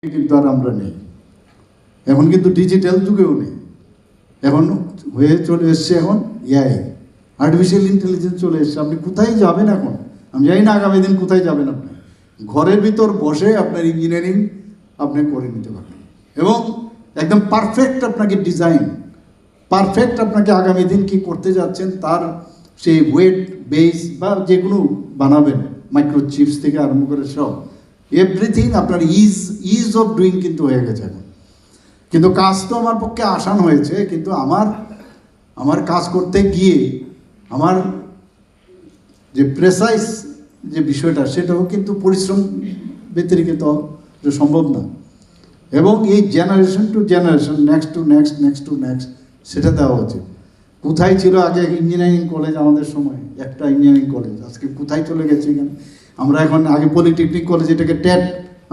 কিন্তু আর আমরা নেই। এখন কিন্তু ডিজিটাল যুগেও নেই। এখন হয়ে চলে এসছে এখন এআই, আর্টিফিশিয়াল ইন্টেলিজেন্স চলে এসছে। আপনি কোথায় যাবেন এখন আমি জানি না, আগামী দিন কোথায় যাবেন। আপনি ঘরের ভিতর বসে আপনার ইঞ্জিনিয়ারিং আপনি করে নিতে পারবেন এবং একদম পারফেক্ট আপনাকে ডিজাইন, পারফেক্ট আপনাকে আগামী দিন কি করতে যাচ্ছেন তার সেই ওয়েট বেস বা যেগুলো বানাবেন, মাইক্রোচিপস থেকে আরম্ভ করে সব এভরিথিং আপনার ইজ অফ ডুইং কিন্তু হয়ে গেছে এখন। কিন্তু কাজ তো আমার পক্ষে আসান হয়েছে, কিন্তু আমার কাজ করতে গিয়ে আমার যে প্রেসাইজ যে বিষয়টা সেটাও কিন্তু পরিশ্রম ব্যতিরিক্ত সম্ভব না। এবং এই generation to generation, next to next, next to next, সেটা দেওয়া উচিত। কোথায় ছিল আগে ইঞ্জিনিয়ারিং কলেজ, আমাদের সময় একটা ইঞ্জিনিয়ারিং কলেজ, আজকে কোথায় চলে গেছে এখানে। আমরা এখন আগে পলিটেকনিক কলেজ, এটাকে ট্যাট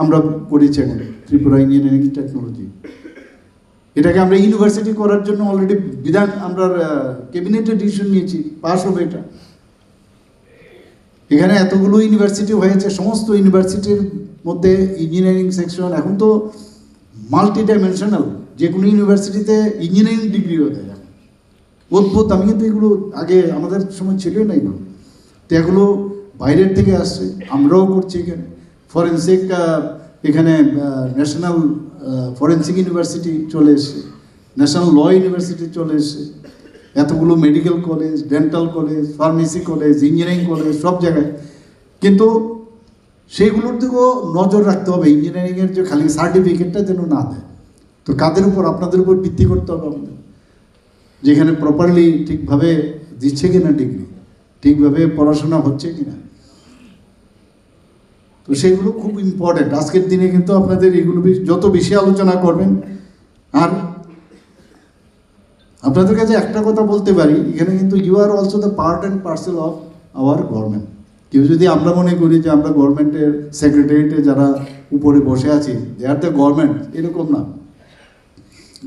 আমরা করেছি এখন, ত্রিপুরা ইঞ্জিনিয়ারিং টেকনোলজি। এটাকে আমরা ইউনিভার্সিটি করার জন্য অলরেডি বিধান আমরা ক্যাবিনেটে ডিসিশন নিয়েছি, পাস হবে এটা। এখানে এতগুলো ইউনিভার্সিটি হয়েছে, সমস্ত ইউনিভার্সিটির মধ্যে ইঞ্জিনিয়ারিং সেকশন এখন তো মাল্টি ডাইমেনশনাল, যে কোনো ইউনিভার্সিটিতে ইঞ্জিনিয়ারিং ডিগ্রিও দেয়। অদ্ভুত, আমি কিন্তু এগুলো আগে আমাদের সময় ছিল না এগুলো। তো এগুলো বাইরের থেকে আসছে, আমরাও করছি এখানে। ফরেন্সিক এখানে ন্যাশনাল ফরেন্সিক ইউনিভার্সিটি চলে এসছে, ন্যাশনাল ল ইউনিভার্সিটি চলে এসছে, এতগুলো medical college, dental college, pharmacy college, engineering college সব জায়গায়। কিন্তু সেইগুলোর দিকেও নজর রাখতে হবে, ইঞ্জিনিয়ারিংয়ের যে খালি সার্টিফিকেটটা যেন না দেয়। তো কাদের উপর? আপনাদের উপর ভিত্তি করতে হবে আমাদের, যেখানে প্রপারলি ঠিকভাবে দিচ্ছে কিনা ডিগ্রি, ঠিকভাবে পড়াশোনা হচ্ছে কিনা। তো সেগুলো খুব ইম্পর্টেন্ট আজকের দিনে। কিন্তু আপনাদের এগুলো যত বেশি আলোচনা করবেন, আর আপনাদের কাছে একটা কথা বলতে পারি, এখানে কিন্তু you are also the part and parcel of our government. কেউ যদি আমরা মনে করি যে আমরা গভর্নমেন্টের সেক্রেটারিয়েটে যারা উপরে বসে আছি দে আর দ্য গভর্নমেন্ট, এরকম না।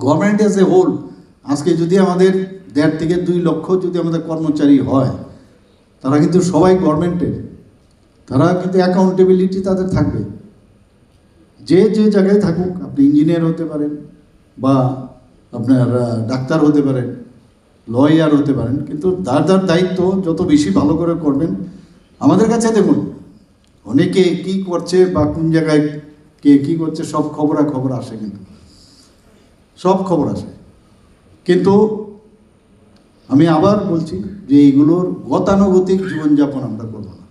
গভর্নমেন্ট অ্যাজ এ হোল, আজকে যদি আমাদের 1.5 থেকে 2 লক্ষ যদি আমাদের কর্মচারী হয়, তারা কিন্তু সবাই গভর্নমেন্টের। তারা কিন্তু অ্যাকাউন্টেবিলিটি তাদের থাকবে, যে যে জায়গায় থাকুক। আপনি ইঞ্জিনিয়ার হতে পারেন, বা আপনার ডাক্তার হতে পারেন, লয়ার হতে পারেন, কিন্তু যার যার দায়িত্ব যত বেশি ভালো করে করবেন। আমাদের কাছে দেখুন, অনেকে কি করছে বা কোন জায়গায় কে কী করছে সব খবর আসে, কিন্তু সব খবর আসে। কিন্তু আমি আবার বলছি যে এইগুলোর গতানুগতিক জীবনযাপন আমরা করবো না।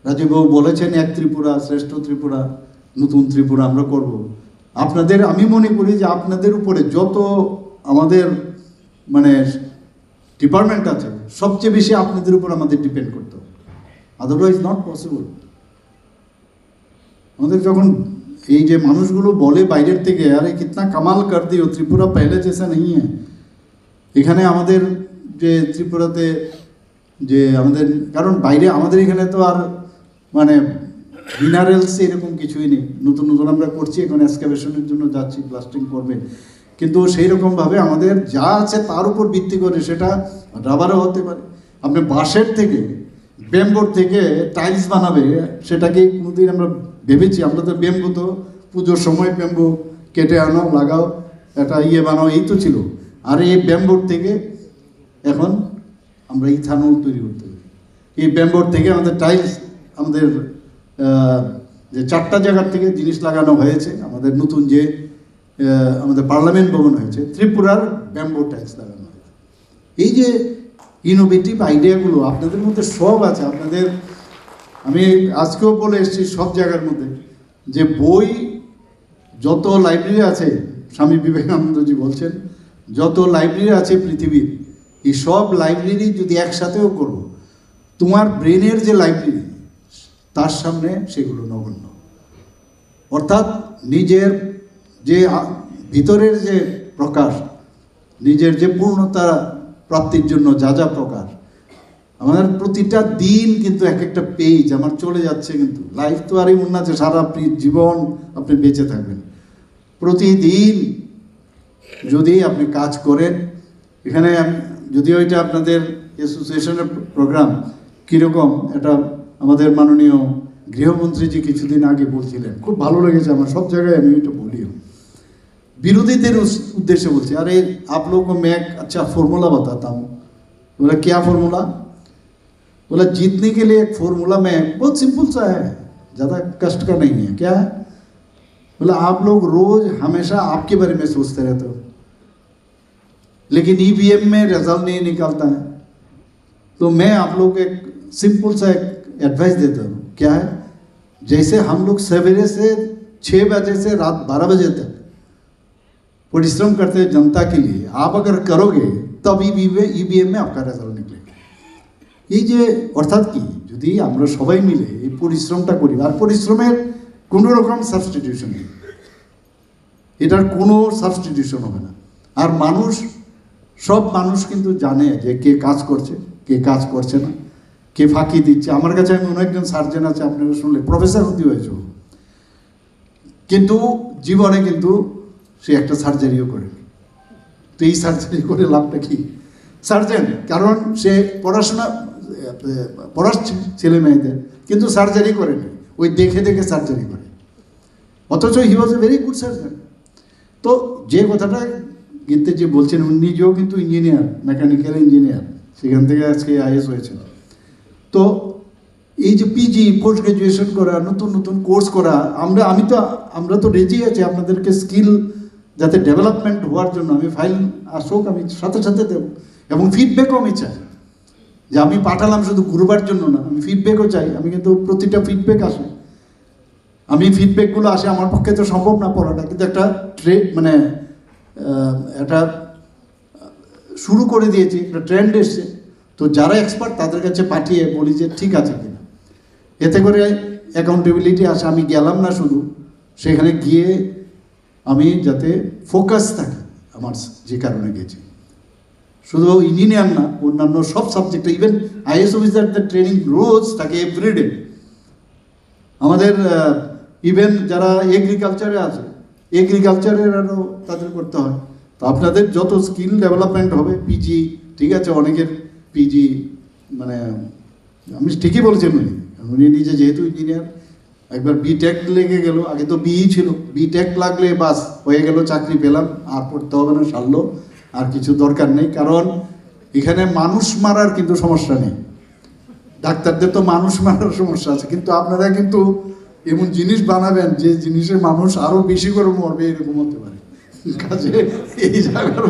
রাজীববাবু বলেছেন এক ত্রিপুরা, শ্রেষ্ঠ ত্রিপুরা, নতুন ত্রিপুরা আমরা করব। আপনাদের, আমি মনে করি যে আপনাদের উপরে যত আমাদের মানে ডিপার্টমেন্ট আছে, সবচেয়ে বেশি আপনাদের উপর আমাদের ডিপেন্ড করতে হবে, আদারওয়াইজ নট পসিবল। আমাদের যখন এই যে মানুষগুলো বলে বাইরের থেকে, আরে কিতনা কামাল কর দিও, ত্রিপুরা পেলে জেসা নেই হ্যাঁ। এখানে আমাদের যে ত্রিপুরাতে যে আমাদের, কারণ বাইরে আমাদের এখানে তো আর মানে মিনারেলস এরকম কিছুই নেই। নতুন নতুন আমরা করছি, এখন এক্সকাভেশনের জন্য যাচ্ছি, ব্লাস্টিং করবে। কিন্তু সেই রকমভাবে আমাদের যা আছে তার উপর ভিত্তি করে, সেটা রাবারও হতে পারে। আপনি বাঁশের থেকে, ব্যাম্বোর থেকে টাইলস বানাবে, সেটাকে কোনোদিন আমরা ভেবেছি? আমরা তো ব্যাম্বো তো পুজোর সময় ব্যাম্বো কেটে আনো, লাগাও, একটা বানাও, এই তো ছিল। আর এই ব্যাম্বোর থেকে এখন আমরা ইথানল তৈরি করতে পারি। এই ব্যাম্বোর থেকে আমাদের টাইলস, আমাদের যে 4টা জায়গার থেকে জিনিস লাগানো হয়েছে। আমাদের নতুন যে আমাদের পার্লামেন্ট ভবন হয়েছে, ত্রিপুরার ব্যাম্বো টাইলস লাগানো হয়েছে। এই যে ইনোভেটিভ আইডিয়াগুলো আপনাদের মধ্যে সব আছে। আপনাদের, আমি আজকেও বলে এসেছি সব জায়গার মধ্যে, যে বই যত লাইব্রেরি আছে, স্বামী বিবেকানন্দজি বলছেন যত লাইব্রেরি আছে পৃথিবীর, এই সব লাইব্রেরি যদি একসাথেও করবো, তোমার ব্রেনের যে লাইব্রেরি তার সামনে সেগুলো নগণ্য। অর্থাৎ নিজের যে ভিতরের যে প্রকাশ, নিজের যে পূর্ণতা প্রাপ্তির জন্য যা যা প্রকাশ, আমাদের প্রতিটা দিন কিন্তু এক একটা পেজ আমার চলে যাচ্ছে। কিন্তু লাইফ তো আর এমন না যে সারা জীবন আপনি বেঁচে থাকবেন। প্রতিদিন যদি আপনি কাজ করেন, এখানে যদিও এটা আপনাদের অ্যাসোসিয়েশনের প্রোগ্রাম, কীরকম এটা আমাদের মাননীয় গৃহমন্ত্রীজি কিছুদিন আগে বলছিলেন, খুব ভালো লেগেছে আমার, সব জায়গায় আমি এটা বলিও, विरोधीদের उद्देश्य बोलते अरे आप लोगों को मैं एक अच्छा फॉर्मूला बताता हूँ। बोला क्या फॉर्मूला? बोला जीतने के लिए एक फॉर्मूला में बहुत सिंपल सा है, ज़्यादा कष्ट का नहीं है। क्या है? बोला आप लोग रोज हमेशा आपके बारे में सोचते रहते हो, लेकिन ईवीएम में रिजल्ट नहीं निकलता है, तो मैं आप लोग को एक सिंपल सा एक एडवाइस देता हूँ। क्या है? जैसे हम लोग सवेरे से 6 बजे से रात 12 बजे तक परिश्रम करते हैं जनता के लिए, आप अगर करोगे तब ईवीएम में आपका रेजल्ट निकलेगा। এই যে অর্থাৎ কি, যদি আমরা সবাই মিলে এই পরিশ্রমটা করি, আর পরিশ্রমের কোনো রকম সাবস্টিটিউশন নেই, এটার কোনো সাবস্টিটিউশন হবে না। আর সব মানুষ কিন্তু জানে যে কে কাজ করছে, কে কাজ করছে না, কে ফাঁকি দিচ্ছে। আমার কাছে আমি অনেকজন সার্জন আছে, আপনারা শুনলে, প্রফেসর হতে হয়েছে, কিন্তু জীবনে কিন্তু সে একটা সার্জারিও করে। তো এই সার্জারি করে লাভটা কি? সার্জন, কারণ সে পড়াচ্ছে ছেলে মেয়েদের, কিন্তু সার্জারি করেনি, ওই দেখে দেখে সার্জারি করে, অথচ হি ওয়াজ এ ভেরি গুড সার্জন। তো যে কথাটা গীতে যে বলছেন, উনি নিজেও কিন্তু ইঞ্জিনিয়ার, মেকানিক্যাল ইঞ্জিনিয়ার, সেখান থেকে আজকে আইএস হয়েছিল। তো এই যে পিজি, পোস্ট গ্রাজুয়েশন করা, নতুন নতুন কোর্স করা, আমরা তো রেজি আছি আপনাদেরকে স্কিল যাতে ডেভেলপমেন্ট হওয়ার জন্য। আমি ফাইল আসুক, আমি সাথে সাথে দেবো, এবং ফিডব্যাকও আমি চাই, যে আমি পাঠালাম শুধু ঘুরবার জন্য না, আমি ফিডব্যাকও চাই। আমি কিন্তু প্রতিটা ফিডব্যাক আসে, ফিডব্যাকগুলো আসে, আমার পক্ষে তো সম্ভব না পড়াটা, কিন্তু একটা একটা শুরু করে দিয়েছি, একটা ট্রেন্ড এসছে। তো যারা এক্সপার্ট তাদের কাছে পাঠিয়ে বলি যে ঠিক আছে কিনা, এতে করে অ্যাকাউন্টেবিলিটি আসে। আমি গেলাম না শুধু, সেখানে গিয়ে আমি যাতে ফোকাস থাকি আমার যে কারণে গেছি। শুধু ইঞ্জিনিয়ার না, অন্যান্য সব সাবজেক্টে, ইভেন আইএস অফিসারদের ট্রেনিং রোজ থাকে, এভরিডে। আমাদের ইভেন যারা এগ্রিকালচারে আছে, এগ্রিকালচারের আরও তাদের করতে হয়। তো আপনাদের যত স্কিল ডেভেলপমেন্ট হবে, পিজি, ঠিক আছে, অনেকের পিজি, আমি ঠিকই বলছেন, উনি নিজে যেহেতু ইঞ্জিনিয়ার, একবার বিটেক লেগে গেল, আগে তো বিই ছিল, বিটেক লাগলে বাস হয়ে গেল, চাকরি পেলাম, আর পড়তে হবে না, সারলো, আর কিছু দরকার নেই। কারণ এখানে মানুষ মারার কিন্তু সমস্যা নেই, ডাক্তারদের তো মানুষ মারার সমস্যা আছে, কিন্তু আপনারা কিন্তু এমন জিনিস বানাবেন যে জিনিসে মানুষ আরো বেশি করে মরবে, এরকম হতে পারে। কাজে এই জায়গার